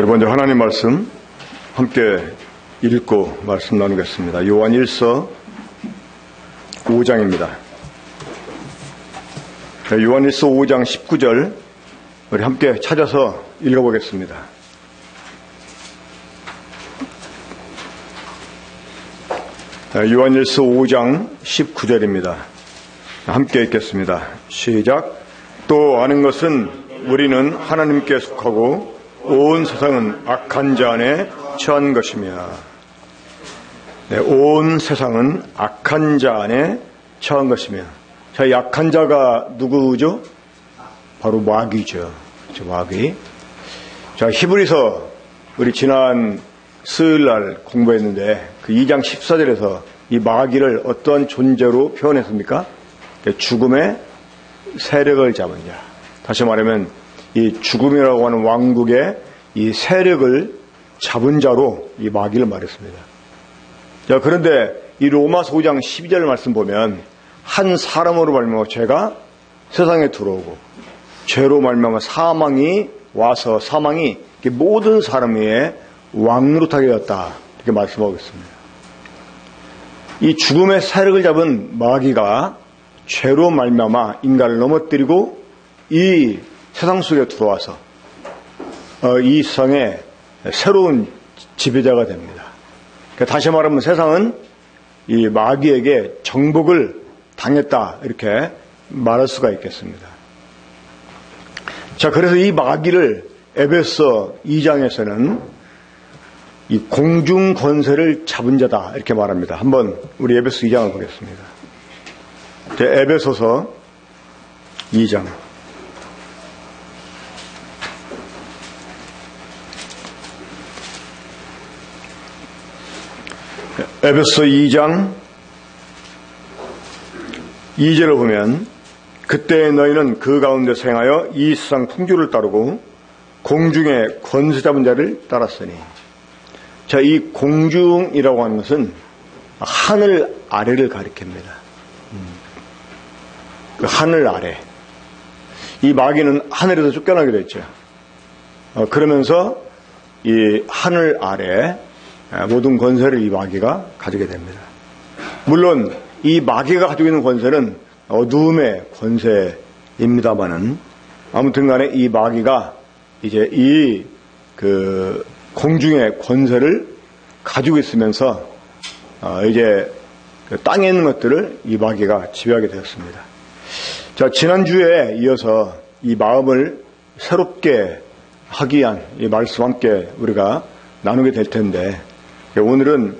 먼저 하나님 말씀 함께 읽고 말씀 나누겠습니다. 요한 1서 5장입니다. 요한 1서 5장 19절 우리 함께 찾아서 읽어보겠습니다. 요한 1서 5장 19절입니다. 함께 읽겠습니다. 시작. 또 아는 것은 우리는 하나님께 속하고 온 세상은 악한 자 안에 처한 것이며, 온 세상은 악한 자 안에 처한 것이며. 자, 이 악한 자가 누구죠? 바로 마귀죠. 마귀. 자, 히브리서 우리 지난 수요일 날 공부했는데 그 2장 14절에서 이 마귀를 어떠한 존재로 표현했습니까? 죽음의 세력을 잡은 자. 다시 말하면 이 죽음이라고 하는 왕국의 이 세력을 잡은 자로 이 마귀를 말했습니다. 자, 그런데 이 로마서 5장 12절 말씀 보면 한 사람으로 말미암아 죄가 세상에 들어오고 죄로 말미암아 사망이 와서 사망이 모든 사람 위에 왕노릇하게 되었다. 이렇게 말씀하고 있습니다. 이 죽음의 세력을 잡은 마귀가 죄로 말미암아 인간을 넘어뜨리고 이 세상 속에 들어와서 이 세상의 새로운 지배자가 됩니다. 그러니까 다시 말하면 세상은 이 마귀에게 정복을 당했다, 이렇게 말할 수가 있겠습니다. 자, 그래서 이 마귀를 에베소 2장에서는 이 공중 권세를 잡은 자다, 이렇게 말합니다. 한번 우리 에베소 2장을 보겠습니다. 에베소서 2장. 에베소 2장 2절을 보면, 그때 너희는 그 가운데서 행하여 이 세상 풍조를 따르고 공중의 권세 잡은 자를 따랐으니. 자, 이 공중이라고 하는 것은 하늘 아래를 가리킵니다. 그 하늘 아래. 이 마귀는 하늘에서 쫓겨나게 됐죠. 그러면서 이 하늘 아래 모든 권세를 이 마귀가 가지게 됩니다. 물론 이 마귀가 가지고 있는 권세는 어두움의 권세입니다만은, 아무튼 간에 이 마귀가 이제 이 그 공중의 권세를 가지고 있으면서 이제 그 땅에 있는 것들을 이 마귀가 지배하게 되었습니다. 자, 지난주에 이어서 이 마음을 새롭게 하기 위한 이 말씀 함께 우리가 나누게 될 텐데, 오늘은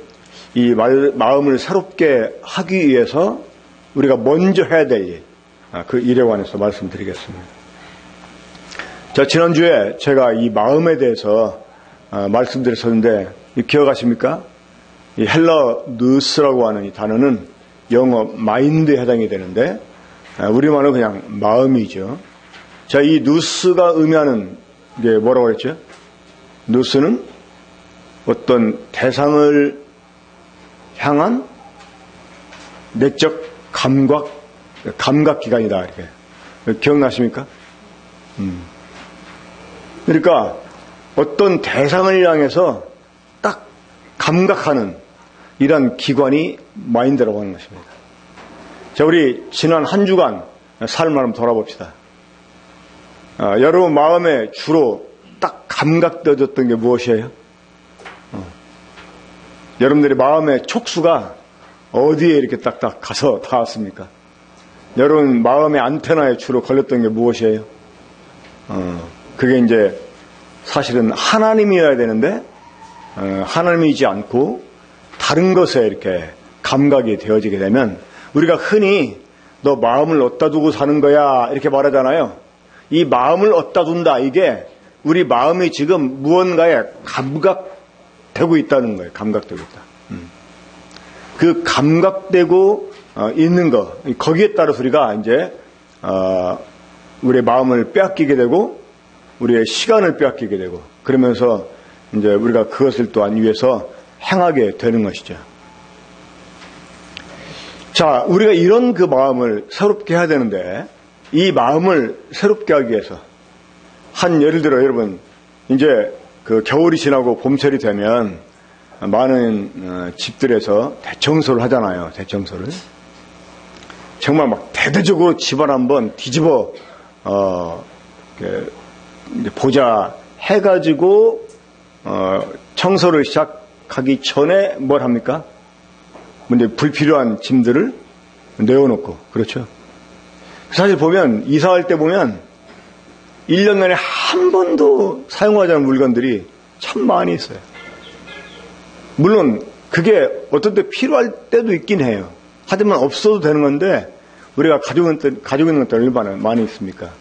이 마음을 새롭게 하기 위해서 우리가 먼저 해야 될 일, 그 일에 관해서 말씀드리겠습니다. 자, 지난주에 제가 이 마음에 대해서 말씀드렸었는데, 기억하십니까? 이 헬라 느스라고 하는 이 단어는 영어 마인드에 해당이 되는데, 우리말은 그냥 마음이죠. 자, 이 누스가 의미하는 게 뭐라고 그랬죠? 누스는 어떤 대상을 향한 내적 감각기관이다, 이렇게. 기억나십니까? 그러니까 어떤 대상을 향해서 딱 감각하는 이런 기관이 마인드라고 하는 것입니다. 자, 우리 지난 한 주간 삶을 한번 돌아봅시다. 여러분 마음에 주로 딱 감각되어졌던 게 무엇이에요? 여러분들의 마음의 촉수가 어디에 이렇게 딱딱 가서 닿았습니까? 여러분 마음의 안테나에 주로 걸렸던 게 무엇이에요? 그게 이제 사실은 하나님이어야 되는데 하나님이지 않고 다른 것에 이렇게 감각이 되어지게 되면, 우리가 흔히 너 마음을 어디다 두고 사는 거야 이렇게 말하잖아요. 이 마음을 어디다 둔다, 이게 우리 마음이 지금 무언가에 감각되고 있다는 거예요. 감각되고 있다. 그 감각되고 있는 거, 거기에 따라서 우리가 이제 우리의 마음을 빼앗기게 되고 우리의 시간을 빼앗기게 되고, 그러면서 이제 우리가 그것을 또한 위해서 행하게 되는 것이죠. 자, 우리가 이런 그 마음을 새롭게 해야 되는데, 이 마음을 새롭게 하기 위해서 예를 들어 여러분 이제 그 겨울이 지나고 봄철이 되면 많은 집들에서 대청소를 하잖아요. 대청소를. 정말 막 대대적으로 집안 한번 뒤집어 보자 해가지고 청소를 시작하기 전에 뭘 합니까? 근데 불필요한 짐들을 내어놓고, 그렇죠. 사실 보면 이사할 때 보면 1년 내내 한 번도 사용하지 않은 물건들이 참 많이 있어요. 물론 그게 어떤 때 필요할 때도 있긴 해요. 하지만 없어도 되는 건데 우리가 가지고 있는 것들 얼마나 많이 있습니까?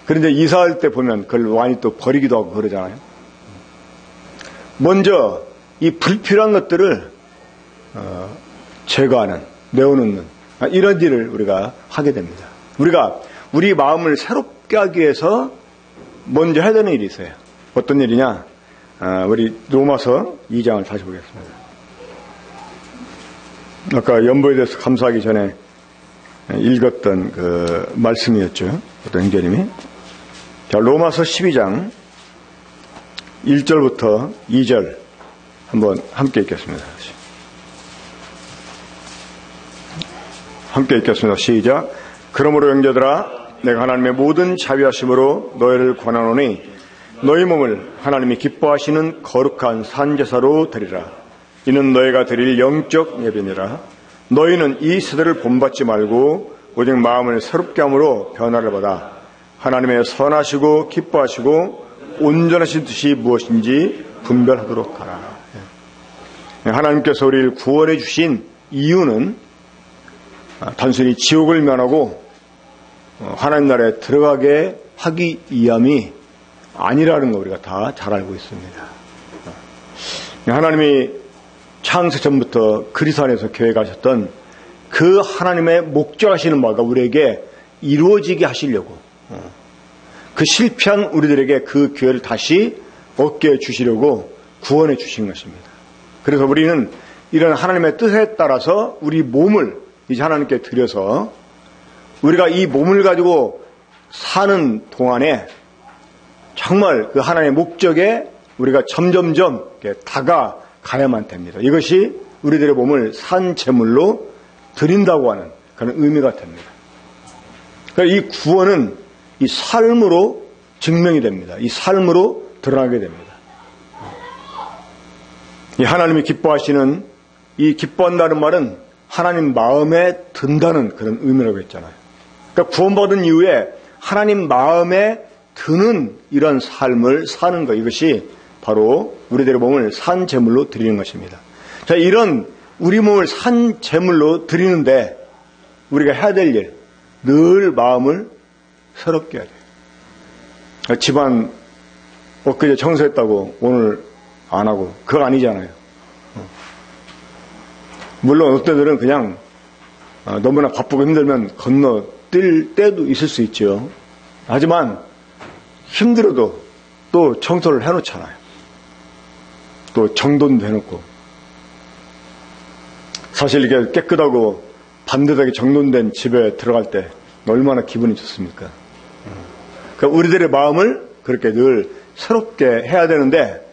그런데 이사할 때 보면 그걸 많이 또 버리기도 하고 그러잖아요. 먼저 이 불필요한 것들을 제거하는, 내어놓는 이런 일을 우리가 하게 됩니다. 우리가 우리 마음을 새롭게 하기 위해서 먼저 해야 되는 일이 있어요. 어떤 일이냐? 우리 로마서 2장을 다시 보겠습니다. 아까 연보에 대해서 감사하기 전에 읽었던 그 말씀이었죠. 어떤 형제님이. 자, 로마서 12장 1절부터 2절 한번 함께 읽겠습니다. 함께 읽겠습니다. 시작. 그러므로 형제들아, 내가 하나님의 모든 자비하심으로 너희를 권하노니 너희 몸을 하나님이 기뻐하시는 거룩한 산제사로 드리라. 이는 너희가 드릴 영적 예배니라. 너희는 이 세대를 본받지 말고 오직 마음을 새롭게 함으로 변화를 받아 하나님의 선하시고 기뻐하시고 온전하신 뜻이 무엇인지 분별하도록 하라. 하나님께서 우리를 구원해 주신 이유는 단순히 지옥을 면하고 하나님 나라에 들어가게 하기 위함이 아니라는 거 우리가 다 잘 알고 있습니다. 하나님이 창세 전부터 그리스도 안에서 계획하셨던 그 하나님의 목적하시는 바가 우리에게 이루어지게 하시려고, 그 실패한 우리들에게 그 기회를 다시 얻게 주시려고 구원해 주신 것입니다. 그래서 우리는 이런 하나님의 뜻에 따라서 우리 몸을 이제 하나님께 드려서 우리가 이 몸을 가지고 사는 동안에 정말 그 하나님의 목적에 우리가 점점점 다가가야만 됩니다. 이것이 우리들의 몸을 산 제물로 드린다고 하는 그런 의미가 됩니다. 그러니까 이 구원은 이 삶으로 증명이 됩니다. 이 삶으로 드러나게 됩니다. 이 하나님이 기뻐하시는, 이 기뻐한다는 말은 하나님 마음에 든다는 그런 의미라고 했잖아요. 그러니까 구원받은 이후에 하나님 마음에 드는 이런 삶을 사는 것, 이것이 바로 우리들의 몸을 산 제물로 드리는 것입니다. 자, 이런 우리 몸을 산 제물로 드리는데 우리가 해야 될 일, 늘 마음을 새롭게 해야 돼요. 집안 엊그제 청소했다고 오늘 안 하고 그거 아니잖아요. 물론 어떤 때들은 그냥 너무나 바쁘고 힘들면 건너뛸 때도 있을 수 있죠. 하지만 힘들어도 또 청소를 해놓잖아요. 또 정돈도 해놓고. 사실 이게 깨끗하고 반듯하게 정돈된 집에 들어갈 때 얼마나 기분이 좋습니까? 그러니까 우리들의 마음을 그렇게 늘 새롭게 해야 되는데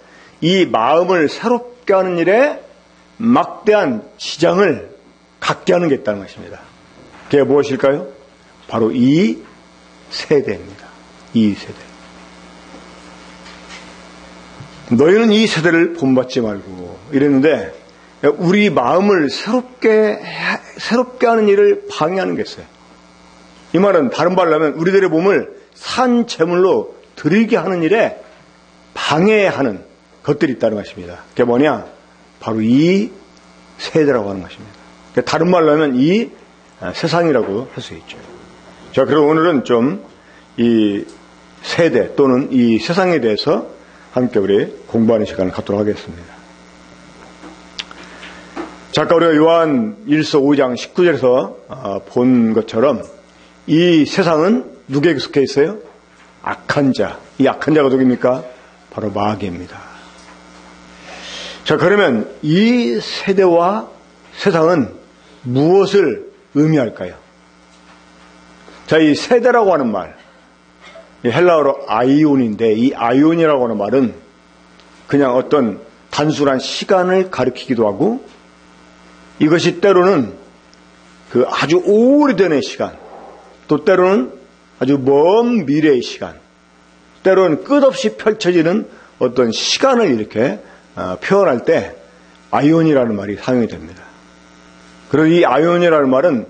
이 마음을 새롭게 하는 일에 막대한 지장을 갖게 하는 게 있다는 것입니다. 그게 무엇일까요? 바로 이 세대입니다. 이 세대. 너희는 이 세대를 본받지 말고 이랬는데 우리 마음을 새롭게 하는 일을 방해하는 게 있어요. 이 말은 다른 말로 하면 우리들의 몸을 산 제물로 드리게 하는 일에 방해하는 것들이 있다는 것입니다. 그게 뭐냐? 바로 이 세대라고 하는 것입니다. 다른 말로 하면 이 세상이라고 할 수 있죠. 자, 그럼 오늘은 좀 이 세대 또는 이 세상에 대해서 함께 우리 공부하는 시간을 갖도록 하겠습니다. 자, 아까 우리가 요한 1서 5장 19절에서 본 것처럼 이 세상은 누구에게 속해 있어요? 악한 자. 이 악한 자가 누구입니까? 바로 마귀입니다. 자, 그러면 이 세대와 세상은 무엇을 의미할까요? 자, 이 세대라고 하는 말, 이 헬라어로 아이온인데 이 아이온이라고 하는 말은 그냥 어떤 단순한 시간을 가리키기도 하고, 이것이 때로는 그 아주 오래전의 시간, 또 때로는 아주 먼 미래의 시간, 때로는 끝없이 펼쳐지는 어떤 시간을 이렇게 표현할 때 아이온이라는 말이 사용이 됩니다. 그리고 이 아이온이라는 말은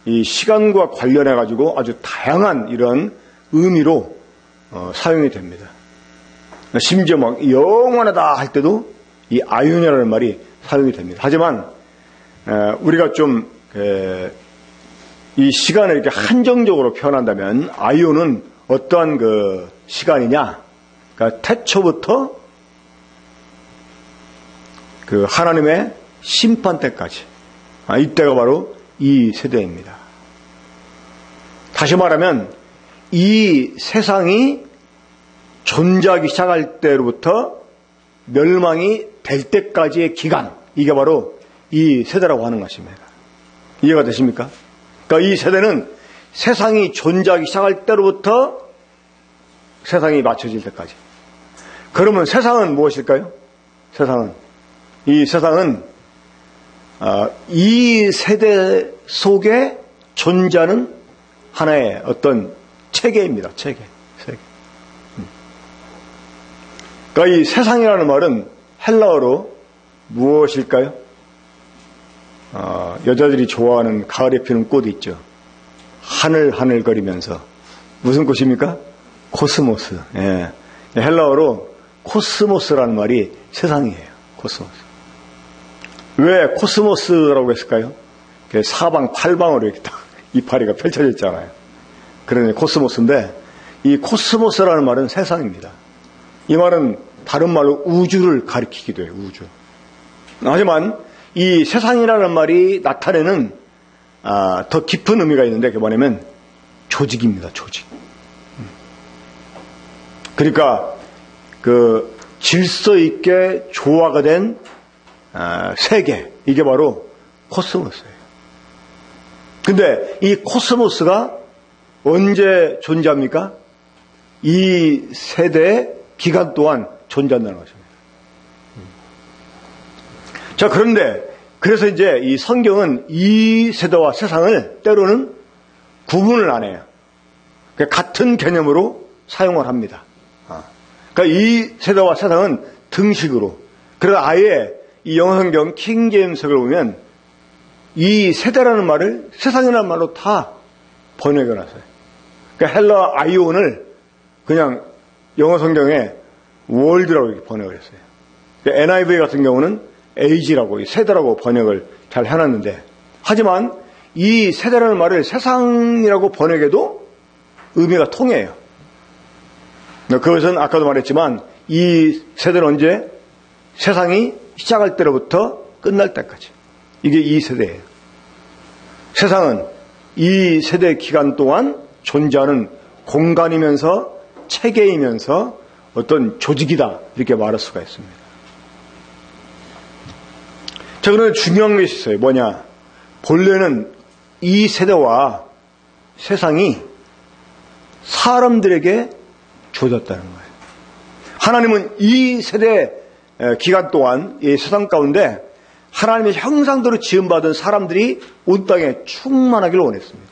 이 시간과 관련해 가지고 아주 다양한 이런 의미로 사용이 됩니다. 심지어 막 영원하다 할 때도 이 아이온이라는 말이 사용이 됩니다. 하지만 우리가 좀 이 시간을 이렇게 한정적으로 표현한다면 아이온은 어떠한 그 시간이냐? 그러니까 태초부터 그 하나님의 심판 때까지, 이때가 바로 이 세대입니다. 다시 말하면 이 세상이 존재하기 시작할 때로부터 멸망이 될 때까지의 기간, 이게 바로 이 세대라고 하는 것입니다. 이해가 되십니까? 그러니까 이 세대는 세상이 존재하기 시작할 때로부터 세상이 맞춰질 때까지. 그러면 세상은 무엇일까요? 이 세상은 이 세대 속에 존재하는 하나의 어떤 체계입니다. 체계. 그러니까 이 세상이라는 말은 헬라어로 무엇일까요? 여자들이 좋아하는 가을에 피는 꽃 있죠. 하늘거리면서. 무슨 꽃입니까? 코스모스. 예. 헬라어로 코스모스라는 말이 세상이에요. 코스모스. 왜 코스모스라고 했을까요? 사방팔방으로 이렇게 딱 이파리가 펼쳐져 있잖아요. 그러니 코스모스인데, 이 코스모스라는 말은 세상입니다. 이 말은 다른 말로 우주를 가리키기도 해요. 우주. 하지만 이 세상이라는 말이 나타내는 더 깊은 의미가 있는데, 그게 뭐냐면 조직입니다. 조직. 그러니까 그 질서 있게 조화가 된 세계, 이게 바로 코스모스예요. 근데 이 코스모스가 언제 존재합니까? 이 세대의 기간 동안 존재한다는 것입니다. 자, 그런데 그래서 이제 이 성경은 이 세대와 세상을 때로는 구분을 안 해요. 같은 개념으로 사용을 합니다. 그러니까 이 세대와 세상은 등식으로. 그래서 아예 이 영어 성경 킹 제임스를 보면 이 세대라는 말을 세상이라는 말로 다 번역해 놨어요. 그러니까 헬라 아이온을 그냥 영어 성경에 월드라고 이렇게 번역을 했어요. 그러니까 NIV 같은 경우는 에이지라고, 세대라고 번역을 잘 해놨는데, 하지만 이 세대라는 말을 세상이라고 번역해도 의미가 통해요. 그것은 아까도 말했지만 이 세대는 언제? 세상이 시작할 때로부터 끝날 때까지. 이게 이 세대예요. 세상은 이 세대 기간 동안 존재하는 공간이면서 체계이면서 어떤 조직이다, 이렇게 말할 수가 있습니다. 자, 그런데 중요한 것이 있어요. 뭐냐? 본래는 이 세대와 세상이 사람들에게 주어졌다는 거예요. 하나님은 이 세대 기간 동안 이 세상 가운데 하나님의 형상대로 지음받은 사람들이 온 땅에 충만하기를 원했습니다.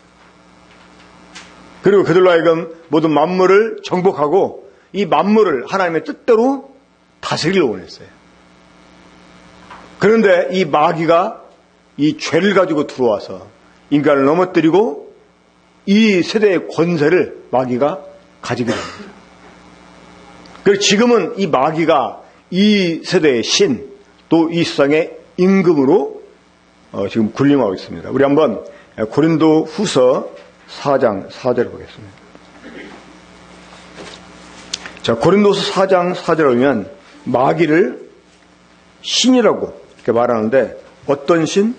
그리고 그들로 하여금 모든 만물을 정복하고 이 만물을 하나님의 뜻대로 다스리기를 원했어요. 그런데 이 마귀가 이 죄를 가지고 들어와서 인간을 넘어뜨리고 이 세대의 권세를 마귀가 가지게 됩니다. 그리고 지금은 이 마귀가 이 세대의 신, 또 이 세상의 임금으로 지금 군림하고 있습니다. 우리 한번 고린도 후서 4장 4절을 보겠습니다. 자, 고린도서 4장 4절을 보면 마귀를 신이라고 이렇게 말하는데, 어떤 신?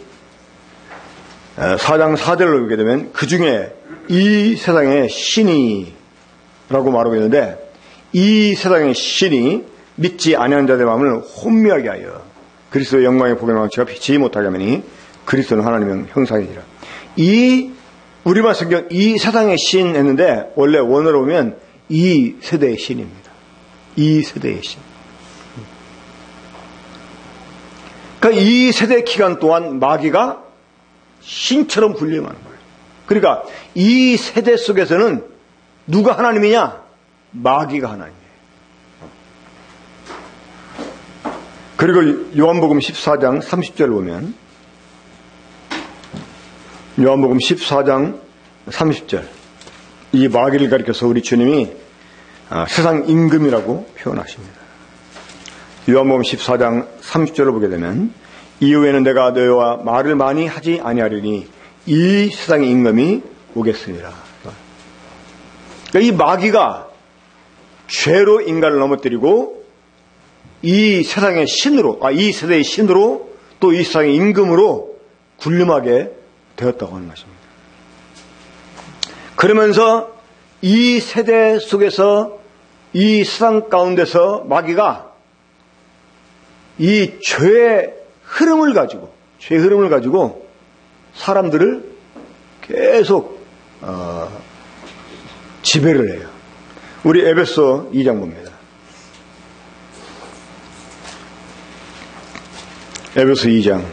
4장 4절을 보게 되면 그 중에 이 세상의 신이라고 말하고 있는데, 이 세상의 신이 믿지 아니하는 자들의 마음을 혼미하게 하여 그리스도의 영광의 복의 망치가 비치지 못하게 하매니 그리스도는 하나님의 형상이니라. 이 우리말 성경 이 세상의 신 했는데 원래 원어로 보면 이 세대의 신입니다. 이 세대의 신. 그러니까 이 세대 기간 동안 마귀가 신처럼 군림하는 거예요. 그러니까 이 세대 속에서는 누가 하나님이냐? 마귀가 하나님이에요. 그리고 요한복음 14장 30절을 보면, 요한복음 14장 30절, 이 마귀를 가리켜서 우리 주님이 세상 임금이라고 표현하십니다. 요한복음 14장 30절을 보게 되면, 이후에는 내가 너희와 말을 많이 하지 아니하리니 이 세상의 임금이 오겠으니라. 그러니까 이 마귀가 죄로 인간을 넘어뜨리고 이 세상의 신으로, 이 세대의 신으로 또 이 세상의 임금으로 군림하게 되었다고 하는 것입니다. 그러면서 이 세대 속에서 이 세상 가운데서 마귀가 이 죄의 흐름을 가지고 사람들을 계속 지배를 해요. 우리 에베소 2장 봅니다. 에베소 2장.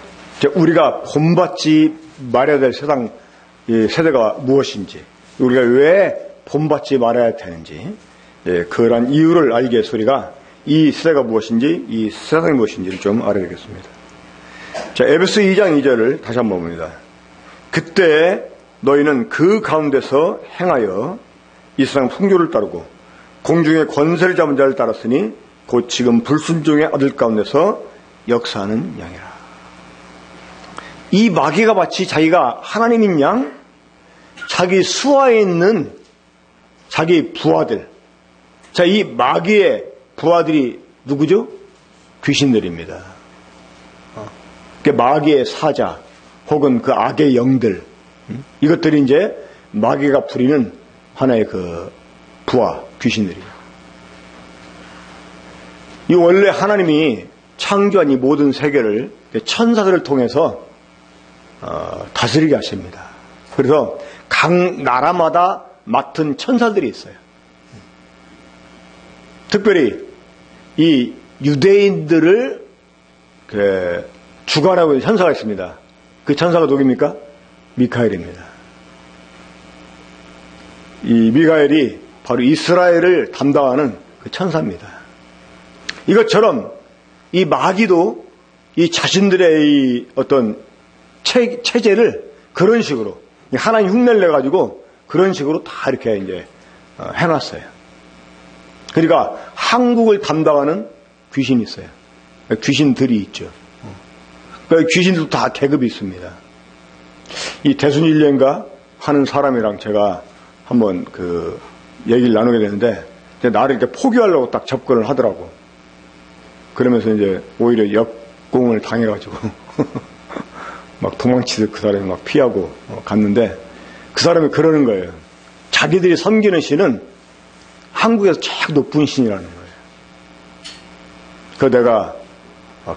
우리가 본받지 말아야 될 세상 세대가 무엇인지, 우리가 왜 본받지 말아야 되는지, 그러한 이유를 알기 위해서 우리가 이 세대가 무엇인지, 이 세상이 무엇인지를 좀 알아야겠습니다. 자, 에베소 2장 2절을 다시 한번 봅니다. 그때 너희는 그 가운데서 행하여 이 세상 풍조를 따르고 공중의 권세를 잡은 자를 따랐으니 곧 지금 불순종의 아들 가운데서 역사하는 양이라. 이 마귀가 마치 자기가 하나님인 양, 자기 수하에 있는 자기 부하들, 자, 이 마귀의 부하들이 누구죠? 귀신들입니다. 그 마귀의 사자 혹은 그 악의 영들, 이것들이 이제 마귀가 부리는 하나의 그 부하 귀신들이에요. 이 원래 하나님이 창조한 이 모든 세계를 천사들을 통해서 다스리게 하십니다. 그래서 각 나라마다 맡은 천사들이 있어요. 특별히 이 유대인들을 주관하고 있는 천사가 있습니다. 그 천사가 누구입니까? 미카엘입니다. 이 미카엘이 바로 이스라엘을 담당하는 그 천사입니다. 이것처럼 이 마귀도 이 자신들의 이 어떤 체제를 그런 식으로 하나님 흉내를 내가지고 그런 식으로 다 이렇게 이제 해놨어요. 그러니까 한국을 담당하는 귀신이 있어요. 귀신들이 있죠. 그러니까 귀신들도 다 계급이 있습니다. 이 대순일련가 하는 사람이랑 제가 한번 그 얘기를 나누게 되는데 나를 이렇게 포기하려고 딱 접근을 하더라고. 그러면서 이제 오히려 역공을 당해가지고 막 도망치듯 그 사람이 막 피하고 갔는데 그 사람이 그러는 거예요. 자기들이 섬기는 신은 한국에서 제일 높은 신이라는 거예요. 그래서 내가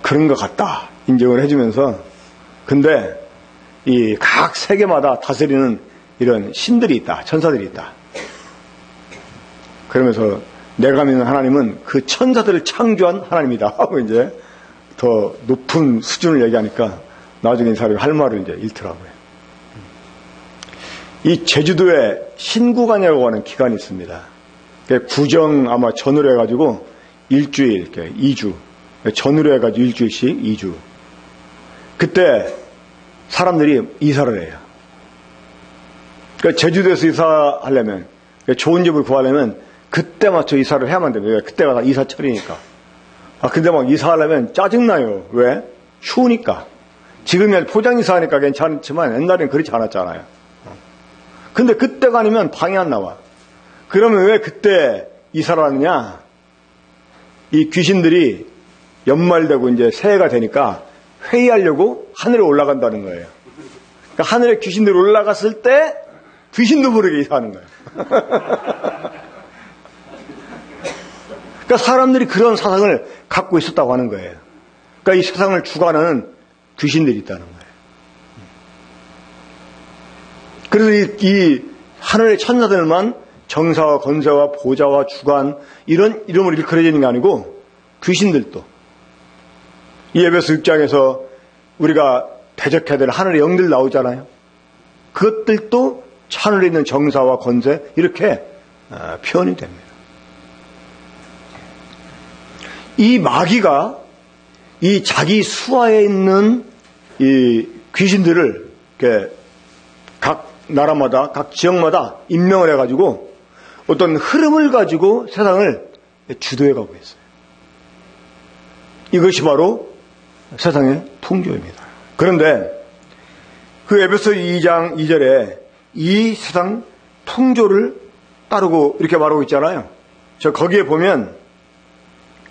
그런 것 같다 인정을 해주면서, 근데 이 각 세계마다 다스리는 이런 신들이 있다, 천사들이 있다. 그러면서 내가 믿는 하나님은 그 천사들을 창조한 하나님이다 하고 이제 더 높은 수준을 얘기하니까 나중에 이 사람이 할 말을 이제 잃더라고요. 이 제주도에 신구간이라고 하는 기간이 있습니다. 구정 아마 전으로 해가지고 일주일, 이렇게 2주. 전으로 해가지고 일주일씩 2주. 그때 사람들이 이사를 해요. 그러니까 제주도에서 이사하려면, 좋은 집을 구하려면 그때 맞춰 이사를 해야만 됩니다. 그때가 다 이사철이니까. 근데 막 이사하려면 짜증나요. 왜? 추우니까. 지금은 포장 이사하니까 괜찮지만 옛날에는 그렇지 않았잖아요. 근데 그때가 아니면 방이 안 나와. 그러면 왜 그때 이사를 하느냐? 이 귀신들이 연말되고 이제 새해가 되니까 회의하려고 하늘에 올라간다는 거예요. 그러니까 하늘에 귀신들이 올라갔을 때 귀신도 모르게 이사하는 거예요. 그러니까 사람들이 그런 사상을 갖고 있었다고 하는 거예요. 그러니까 이 세상을 주관하는 귀신들이 있다는 거예요. 그래서 이 하늘의 천사들만 정사와 권세와 보좌와 주관 이런 이름으로 일컬어지는 게 아니고 귀신들도 이 에베소 6장에서 우리가 대적해야 될 하늘의 영들 나오잖아요. 그것들도 하늘에 있는 정사와 권세 이렇게 표현이 됩니다. 이 마귀가 이 자기 수하에 있는 이 귀신들을 이렇게 각 나라마다 각 지역마다 임명을 해가지고 어떤 흐름을 가지고 세상을 주도해가고 있어요. 이것이 바로 세상의 풍조입니다. 그런데 그 에베소 2장 2절에 이 세상 풍조를 따르고 이렇게 말하고 있잖아요. 저 거기에 보면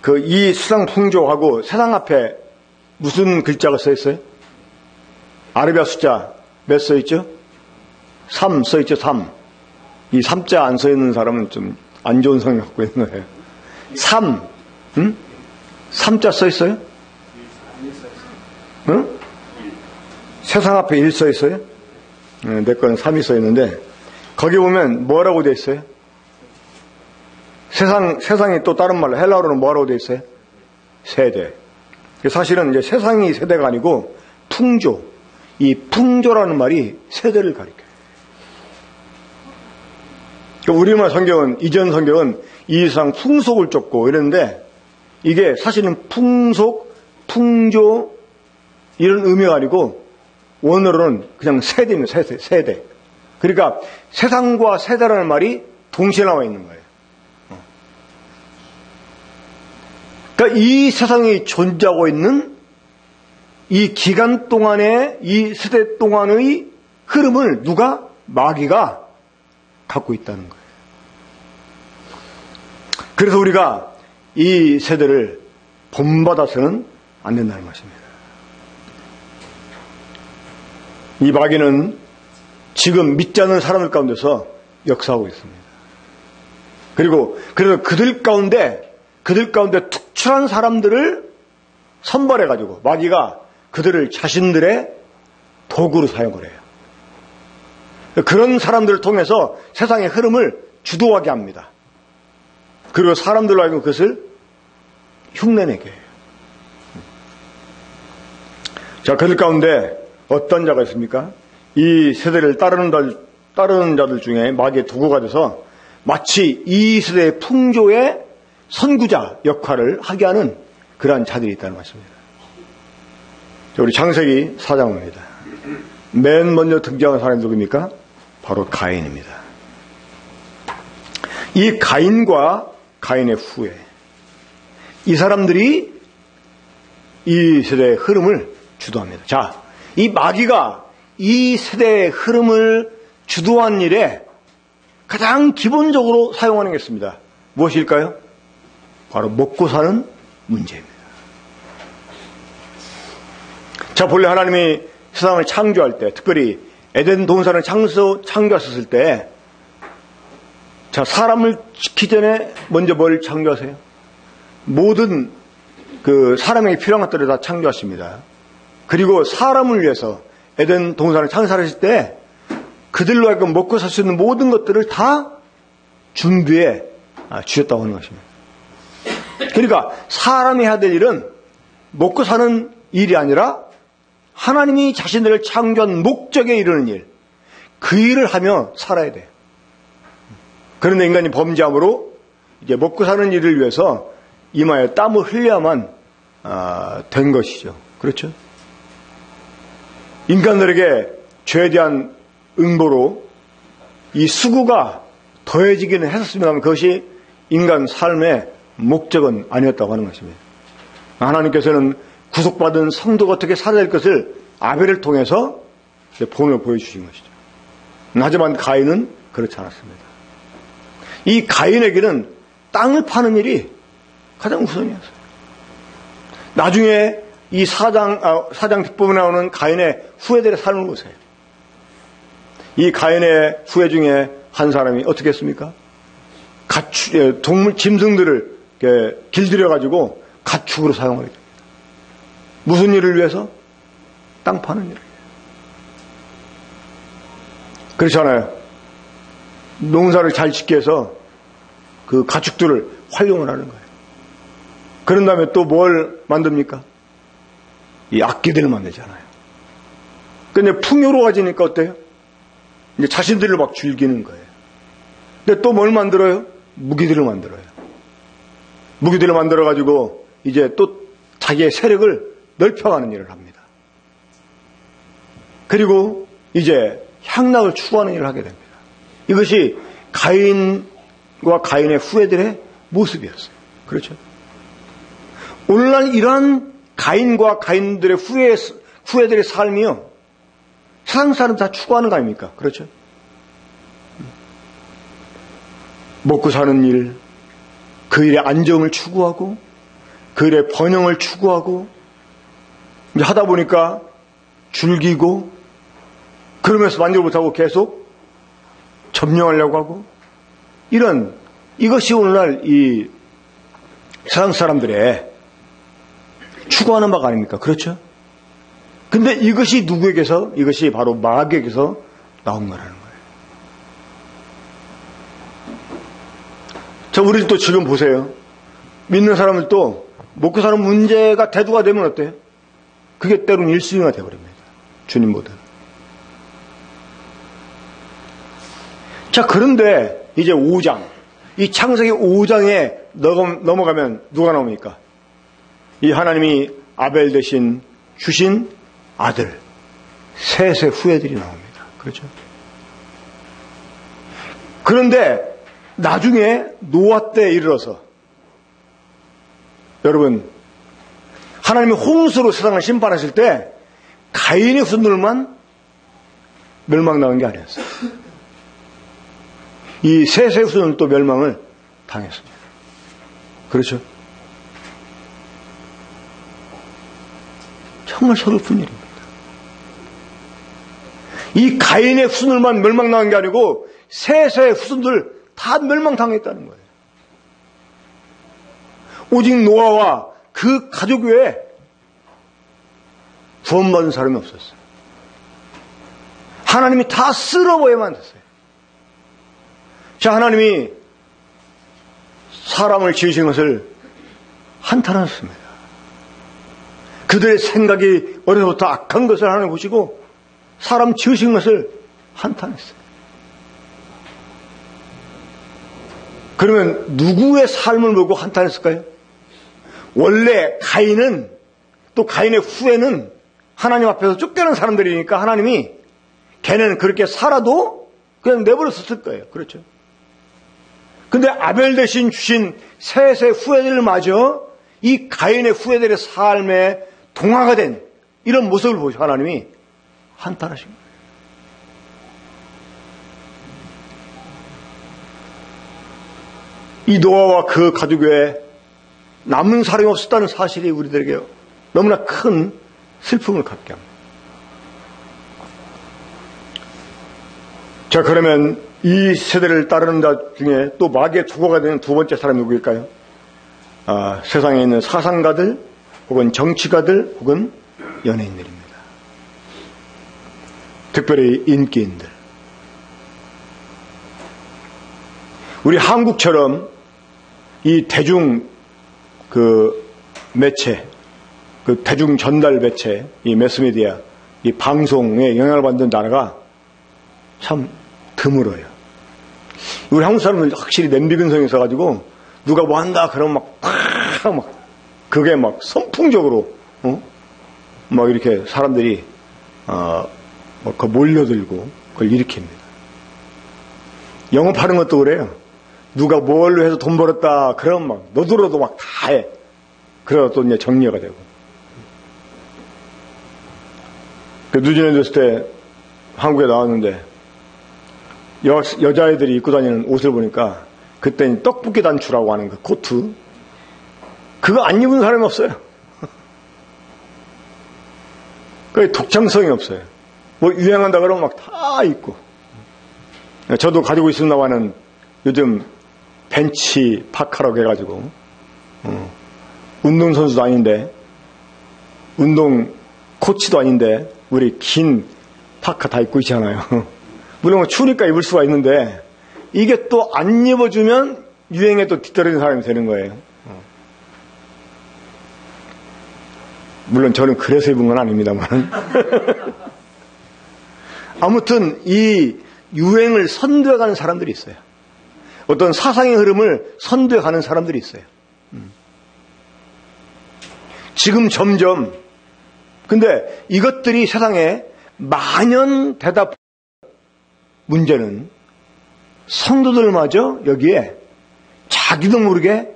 그 이 세상 풍조하고 세상 앞에 무슨 글자가 써 있어요? 아라비아 숫자 몇 써 있죠? 3 써 있죠, 3. 이 3자 안 써 있는 사람은 좀 안 좋은 성향 갖고 있는 거예요. 3. 응? 3자 써 있어요? 응? 세상 앞에 1 써 있어요? 내 거는 3이 써 있는데, 거기 보면 뭐라고 돼 있어요? 세상이 또 다른 말로, 헬라어로는 뭐라고 돼 있어요? 세대. 사실은 이제 세상이 세대가 아니고, 풍조. 이 풍조라는 말이 세대를 가리켜요. 우리나라 성경은, 이전 성경은 이 세상 풍속을 쫓고 이랬는데, 이게 사실은 풍속, 풍조, 이런 의미가 아니고, 원어로는 그냥 세대입니다. 세대. 그러니까 세상과 세대라는 말이 동시에 나와 있는 거예요. 그러니까 이 세상이 존재하고 있는 이 기간 동안의 이 세대 동안의 흐름을 누가? 마귀가 갖고 있다는 거예요. 그래서 우리가 이 세대를 본받아서는 안 된다는 것입니다. 이 마귀는 지금 믿지 않는 사람들 가운데서 역사하고 있습니다. 그리고 그래서 그들 가운데 특출한 사람들을 선발해가지고 마귀가 그들을 자신들의 도구로 사용을 해요. 그런 사람들을 통해서 세상의 흐름을 주도하게 합니다. 그리고 사람들로 하여금 그것을 흉내내게 해요. 자, 그들 가운데 어떤 자가 있습니까? 이 세대를 따르는 자들 중에 마귀의 도구가 돼서 마치 이 세대의 풍조의 선구자 역할을 하게 하는 그러한 자들이 있다는 것입니다. 우리 창세기 4장입니다. 맨 먼저 등장한 사람이 누굽니까? 바로 가인입니다. 이 가인과 가인의 후예, 이 사람들이 이 세대의 흐름을 주도합니다. 자, 이 마귀가 이 세대의 흐름을 주도한 일에 가장 기본적으로 사용하는 게 있습니다. 무엇일까요? 바로 먹고 사는 문제입니다. 자, 본래 하나님이 세상을 창조할 때, 특별히 에덴 동산을 창조하셨을 때, 자, 사람을 짓기 전에 먼저 뭘 창조하세요? 모든 그 사람에게 필요한 것들을 다 창조하십니다. 그리고 사람을 위해서 에덴 동산을 창설하실 때 그들로 하여금 먹고 살 수 있는 모든 것들을 다 준비해 주셨다고 하는 것입니다. 그러니까 사람이 해야 될 일은 먹고 사는 일이 아니라 하나님이 자신들을 창조한 목적에 이르는 일, 그 일을 하며 살아야 돼요. 그런데 인간이 범죄함으로 이제 먹고 사는 일을 위해서 이마에 땀을 흘려야만 된 것이죠. 그렇죠? 인간들에게 죄에 대한 응보로 이 수고가 더해지기는 했었습니다만 그것이 인간 삶의 목적은 아니었다고 하는 것입니다. 하나님께서는 구속받은 성도가 어떻게 살아야 될 것을 아벨을 통해서 본을 보여주신 것이죠. 하지만 가인은 그렇지 않았습니다. 이 가인에게는 땅을 파는 일이 가장 우선이었어요. 나중에 이 사장 뒷부분에 나오는 가인의 후예들의 삶을 보세요. 이 가인의 후예 중에 한 사람이 어떻게 했습니까? 동물, 짐승들을 길들여가지고 가축으로 사용하게 됩니다. 무슨 일을 위해서? 땅 파는 일을. 그렇잖아요. 농사를 잘 짓기 위해서 그 가축들을 활용을 하는 거예요. 그런 다음에 또 뭘 만듭니까? 이 악기들을 만들잖아요. 근데 풍요로워지니까 어때요? 이제 자신들을 막 즐기는 거예요. 근데 또 뭘 만들어요? 무기들을 만들어요. 무기들을 만들어가지고 이제 또 자기의 세력을 넓혀가는 일을 합니다. 그리고 이제 향락을 추구하는 일을 하게 됩니다. 이것이 가인과 가인의 후예들의 모습이었어요. 그렇죠? 오늘날 이러한 가인과 가인들의 후예들의 삶이요, 세상 사람 다 추구하는 거 아닙니까? 그렇죠? 먹고 사는 일, 그 일의 안정을 추구하고, 그 일의 번영을 추구하고, 이제 하다 보니까 즐기고, 그러면서 만족 못하고 계속 점령하려고 하고, 이것이 오늘날 이 세상 사람들의 추구하는 바가 아닙니까? 그렇죠? 근데 이것이 누구에게서, 이것이 바로 마귀에게서 나온 거라는 거예요. 자, 우리 또 지금 보세요. 믿는 사람을 또 먹고 사는 문제가 대두가 되면 어때요? 그게 때로는 일순위가 되어버립니다. 주님보다. 자, 그런데 이제 5장, 이 창세기 5장에 넘어가면 누가 나옵니까? 이 하나님이 아벨 대신 주신 아들, 셋의 후예들이 나옵니다. 그렇죠? 그런데 나중에 노아 때에 이르러서, 여러분, 하나님이 홍수로 세상을 심판하실 때 가인의 후손들만 멸망당한 게 아니었어요. 이 셋의 후손은 또 멸망을 당했습니다. 그렇죠? 정말 서글픈 일입니다. 이 가인의 후손들만 멸망당한 게 아니고 셋의 후손들 다 멸망당했다는 거예요. 오직 노아와 그 가족 외에 구원받은 사람이 없었어요. 하나님이 다 쓸어버려만 됐어요. 자, 하나님이 사람을 지으신 것을 한탄하셨습니다. 그들의 생각이 어려서부터 악한 것을 하나님 보시고 사람 지으신 것을 한탄했어요. 그러면 누구의 삶을 보고 한탄했을까요? 원래 가인은, 또 가인의 후예는 하나님 앞에서 쫓겨난 사람들이니까 하나님이 걔는 그렇게 살아도 그냥 내버렸었을 거예요. 그렇죠? 근데 아벨 대신 주신 셋의 후예들마저 이 가인의 후예들의 삶에 동화가 된 이런 모습을 보시고 하나님이 한탄하신 거예요. 이 노아와 그 가족 외에 남은 사람이 없었다는 사실이 우리들에게 너무나 큰 슬픔을 갖게 합니다. 자, 그러면 이 세대를 따르는 자 중에 또 마귀의 투고가 되는 두 번째 사람이 누구일까요? 세상에 있는 사상가들, 혹은 정치가들, 혹은 연예인들입니다. 특별히 인기인들. 우리 한국처럼 이 대중 매체, 대중 전달 매체, 이 매스미디어, 이 방송에 영향을 받는 나라가 참 드물어요. 우리 한국 사람은 확실히 냄비 근성이 있어가지고 누가 뭐 한다 그러면 그게 막 선풍적으로 막 이렇게 사람들이 몰려들고 그걸 일으킵니다. 영업하는 것도 그래요. 누가 뭘로 해서 돈 벌었다 그러면 막 너들어도 막 다 해. 그러다 또 이제 정리가 되고. 뉴질랜드 있을 때 한국에 나왔는데 여자애들이 입고 다니는 옷을 보니까 그때는 떡볶이 단추라고 하는 그 코트, 그거 안 입은 사람이 없어요. 그 독창성이 없어요. 뭐 유행한다 그러면 막 다 입고. 저도 가지고 있었나 하는 요즘 벤치 파카라고 해가지고 운동선수도 아닌데 운동 코치도 아닌데 우리 긴 파카 다 입고 있잖아요. 물론 추우니까 입을 수가 있는데 이게 또 안 입어주면 유행에 또 뒤떨어진 사람이 되는 거예요. 물론 저는 그래서 입은 건 아닙니다만. 아무튼 이 유행을 선도해가는 사람들이 있어요. 어떤 사상의 흐름을 선도해가는 사람들이 있어요. 지금 점점 근데 이것들이 세상에 만연되다 문제는 성도들마저 여기에 자기도 모르게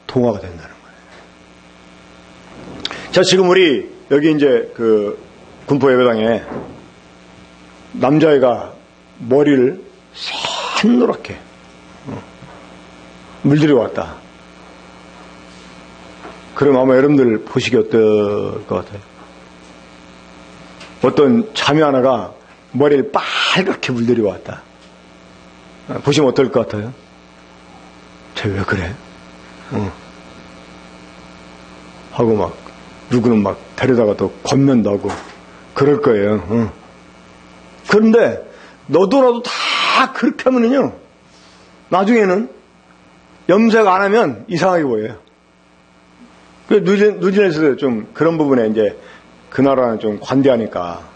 동화가 된다는 거예요. 자, 지금 우리 여기 이제 그 군포 예배당에 남자애가 머리를 새노랗게 물들여 왔다. 그럼 아마 여러분들 보시기 어떨 것 같아요? 어떤 자매 하나가 머리를 빨갛게 물들여 왔다. 보시면 어떨 것 같아요? 쟤 왜 그래? 하고 막 누구는 막 데려다가 또 권면도 하고 그럴 거예요. 그런데 너도라도 다 그렇게 하면은요, 나중에는 염색 안 하면 이상하게 보여요. 뉴질랜드에서 좀 그런 부분에 이제 그 나라는 좀 관대하니까.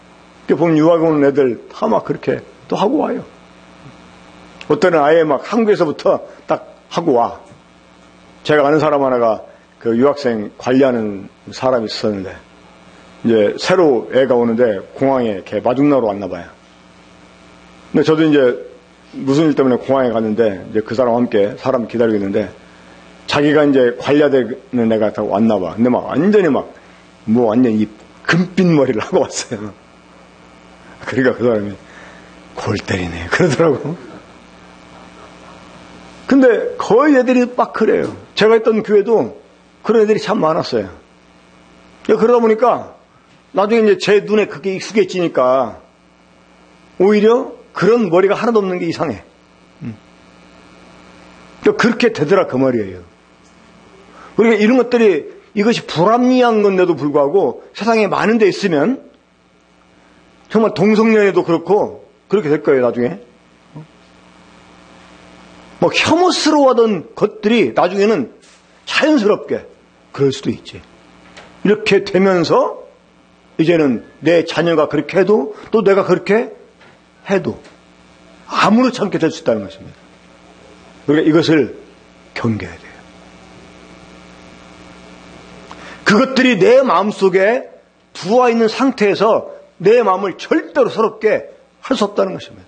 보면 유학 오는 애들 다 막 그렇게 또 하고 와요. 어떤 애는 아예 막 한국에서부터 딱 하고 와. 제가 아는 사람 하나가 그 유학생 관리하는 사람이 있었는데, 이제 새로 애가 오는데 공항에 이렇게 마중나러 왔나 봐요. 근데 저도 이제 무슨 일 때문에 공항에 갔는데, 이제 그 사람과 함께 사람 기다리고 있는데, 자기가 이제 관리되는 애가 딱 왔나 봐. 근데 막 완전히 막, 뭐 완전 이 금빛 머리를 하고 왔어요. 그러니까 그 사람이 골 때리네. 그러더라고. 근데 거의 애들이 막 그래요. 제가 있던 교회도 그런 애들이 참 많았어요. 그러다 보니까 나중에 이제 제 눈에 그게 익숙해지니까 오히려 그런 머리가 하나도 없는 게 이상해. 그렇게 되더라 그 말이에요. 그러니까 이런 것들이 이것이 불합리한 건데도 불구하고 세상에 많은 데 있으면 정말 동성연애도 그렇고 그렇게 될 거예요 나중에. 뭐 혐오스러워하던 것들이 나중에는 자연스럽게 그럴 수도 있지. 이렇게 되면서 이제는 내 자녀가 그렇게 해도 또 내가 그렇게 해도 아무렇지 않게 될 수 있다는 것입니다. 우리가 이것을 경계해야 돼요. 그것들이 내 마음속에 들어와 있는 상태에서 내 마음을 절대로 서럽게 할 수 없다는 것입니다.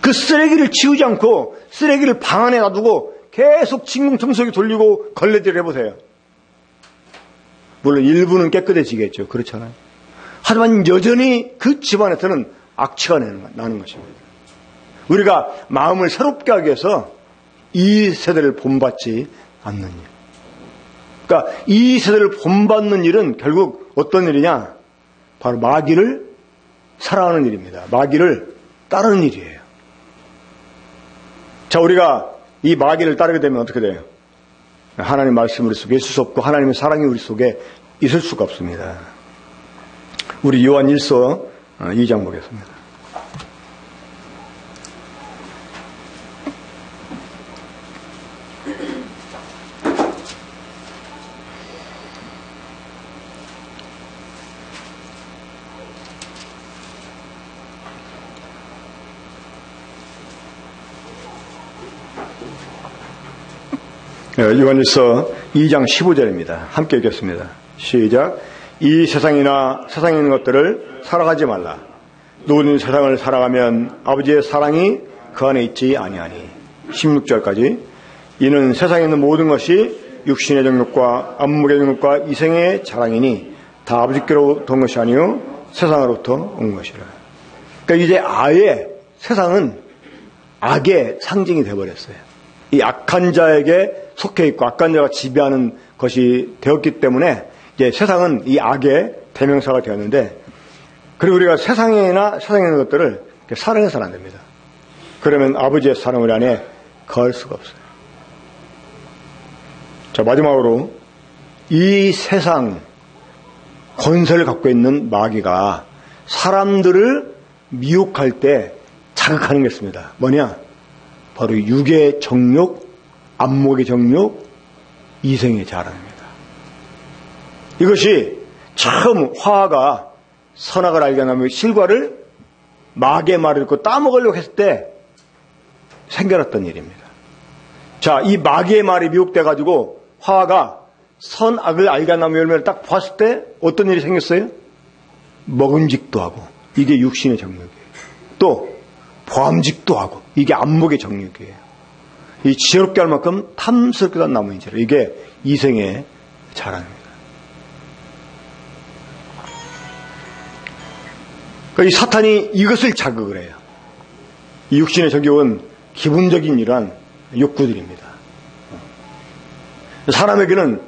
그 쓰레기를 치우지 않고 쓰레기를 방 안에 놔두고 계속 진공청소기 돌리고 걸레질을 해보세요. 물론 일부는 깨끗해지겠죠. 그렇잖아요. 하지만 여전히 그 집안에서는 악취가 나는 것입니다. 우리가 마음을 새롭게 하기 위해서 이 세대를 본받지 않는 일. 그러니까 이 세대를 본받는 일은 결국 어떤 일이냐? 바로 마귀를 사랑하는 일입니다. 마귀를 따르는 일이에요. 자, 우리가 이 마귀를 따르게 되면 어떻게 돼요? 하나님 말씀이 우리 속에 있을 수 없고 하나님의 사랑이 우리 속에 있을 수가 없습니다. 우리 요한 1서 2장 보겠습니다. 요한일서 2장 15절입니다. 함께 읽겠습니다. 시작. 이 세상이나 세상에 있는 것들을 사랑하지 말라. 누구든 세상을 사랑하면 아버지의 사랑이 그 안에 있지 아니하니. 16절까지. 이는 세상에 있는 모든 것이 육신의 정욕과 안목의 정욕과 이생의 자랑이니 다 아버지께로부터 온 것이 아니요 세상으로부터 온 것이라. 그러니까 이제 아예 세상은 악의 상징이 되어버렸어요. 이 악한 자에게 속해 있고 악한 자가 지배하는 것이 되었기 때문에 이제 세상은 이 악의 대명사가 되었는데, 그리고 우리가 세상에나 세상에 있는 것들을 사랑해서는 안 됩니다. 그러면 아버지의 사랑 우리 안에 거할 수가 없어요. 자, 마지막으로 이 세상 권세를 갖고 있는 마귀가 사람들을 미혹할 때 자극하는 게 있습니다. 뭐냐? 바로 육의 정욕, 안목의 정욕, 이생의 자랑입니다. 이것이 처음 화가 선악을 알게 하면 실과를 마귀의 말을 듣고 따먹으려고 했을 때 생겨났던 일입니다. 자, 이 마귀의 말이 미혹돼가지고 화가 선악을 알게 하는 열매를 딱 봤을 때 어떤 일이 생겼어요? 먹음직도 하고, 이게 육신의 정욕이에요. 또 보암직도 하고, 이게 안목의 정욕이에요. 이 지혜롭게 할 만큼 탐스럽게 한 나무인지라, 이게 이생의 자랑입니다. 그러니까 이 사탄이 이것을 자극을 해요. 이 육신의 정욕은 기본적인 이러한 욕구들입니다. 사람에게는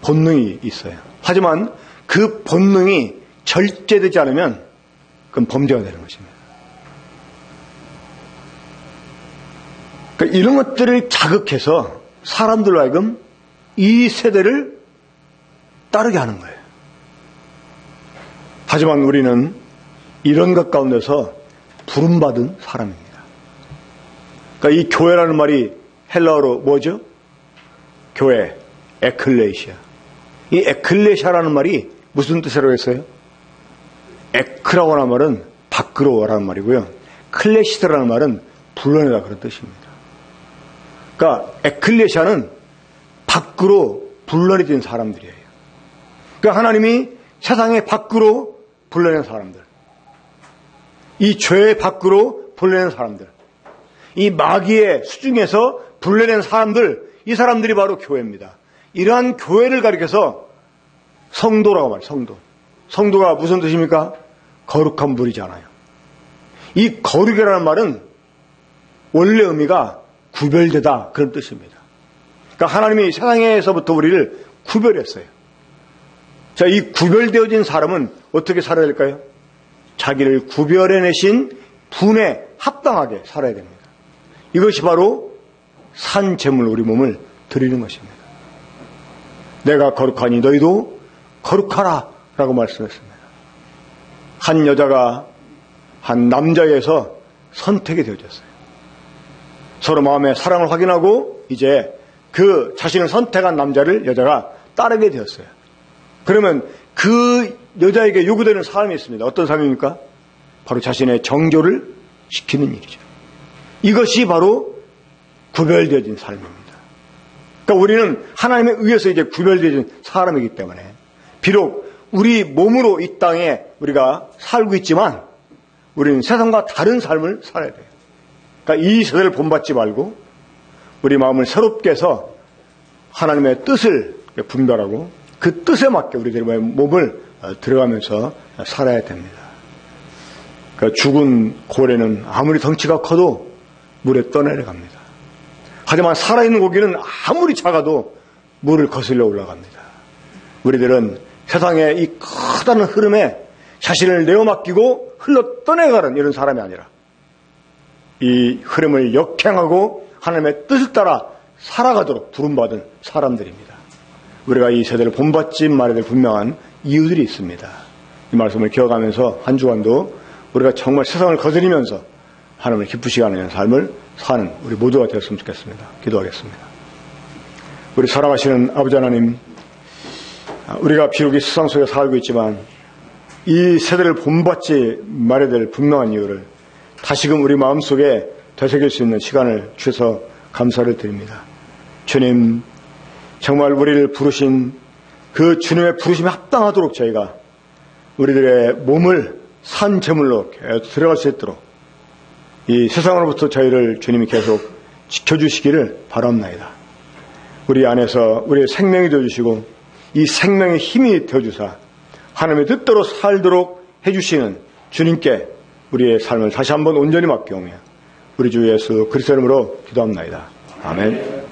본능이 있어요. 하지만 그 본능이 절제되지 않으면 그건 범죄가 되는 것입니다. 그러니까 이런 것들을 자극해서 사람들로 하여금 이 세대를 따르게 하는 거예요. 하지만 우리는 이런 것 가운데서 부름받은 사람입니다. 그러니까 이 교회라는 말이 헬라어로 뭐죠? 교회, 에클레시아. 이 에클레시아라는 말이 무슨 뜻이라고 했어요? 에크라고 하는 말은 밖으로 라는 말이고요. 클레시스라는 말은 불러내다 그런 뜻입니다. 그러니까 에클레시아는 밖으로 불러내진 사람들이에요. 그러니까 하나님이 세상의 밖으로 불러낸 사람들, 이 죄의 밖으로 불러낸 사람들, 이 마귀의 수중에서 불러낸 사람들, 이 사람들이 바로 교회입니다. 이러한 교회를 가리켜서 성도라고 말해요. 성도. 성도가 무슨 뜻입니까? 거룩한 무리잖아요. 이 거룩이라는 말은 원래 의미가 구별되다 그런 뜻입니다. 그러니까 하나님이 세상에서부터 우리를 구별했어요. 자, 이 구별되어진 사람은 어떻게 살아야 될까요? 자기를 구별해내신 분에 합당하게 살아야 됩니다. 이것이 바로 산 제물 우리 몸을 드리는 것입니다. 내가 거룩하니 너희도 거룩하라 라고 말씀했습니다. 한 여자가 한 남자에서 선택이 되어졌어요. 서로 마음의 사랑을 확인하고 이제 그 자신을 선택한 남자를 여자가 따르게 되었어요. 그러면 그 여자에게 요구되는 삶이 있습니다. 어떤 삶입니까? 바로 자신의 정조를 지키는 일이죠. 이것이 바로 구별되어진 삶입니다. 그러니까 우리는 하나님에 의해서 이제 구별되어진 사람이기 때문에 비록 우리 몸으로 이 땅에 우리가 살고 있지만 우리는 세상과 다른 삶을 살아야 돼요. 그러니까 이 세대를 본받지 말고 우리 마음을 새롭게 해서 하나님의 뜻을 분별하고 그 뜻에 맞게 우리들의 몸을 들어가면서 살아야 됩니다. 그러니까 죽은 고래는 아무리 덩치가 커도 물에 떠내려갑니다. 하지만 살아있는 고기는 아무리 작아도 물을 거슬러 올라갑니다. 우리들은 세상의 이 커다란 흐름에 자신을 내어맡기고 흘러 떠내가는 이런 사람이 아니라 이 흐름을 역행하고 하나님의 뜻을 따라 살아가도록 부름받은 사람들입니다. 우리가 이 세대를 본받지 말아야 될 분명한 이유들이 있습니다. 이 말씀을 기억하면서 한 주간도 우리가 정말 세상을 거스리면서 하나님을 기쁘시게 하는 삶을 사는 우리 모두가 되었으면 좋겠습니다. 기도하겠습니다. 우리 사랑하시는 아버지 하나님, 우리가 비록 이 세상 속에 살고 있지만 이 세대를 본받지 말아야 될 분명한 이유를 다시금 우리 마음속에 되새길 수 있는 시간을 주셔서 감사를 드립니다. 주님, 정말 우리를 부르신 그 주님의 부르심에 합당하도록 저희가 우리들의 몸을 산 제물로 들어갈 수 있도록 이 세상으로부터 저희를 주님이 계속 지켜주시기를 바랍니다. 우리 안에서 우리의 생명이 되어주시고 이 생명의 힘이 되어주사 하나님의 뜻대로 살도록 해주시는 주님께 우리의 삶을 다시 한번 온전히 맡겨오며 우리 주 예수 그리스도 이름으로 기도합니다. 아멘.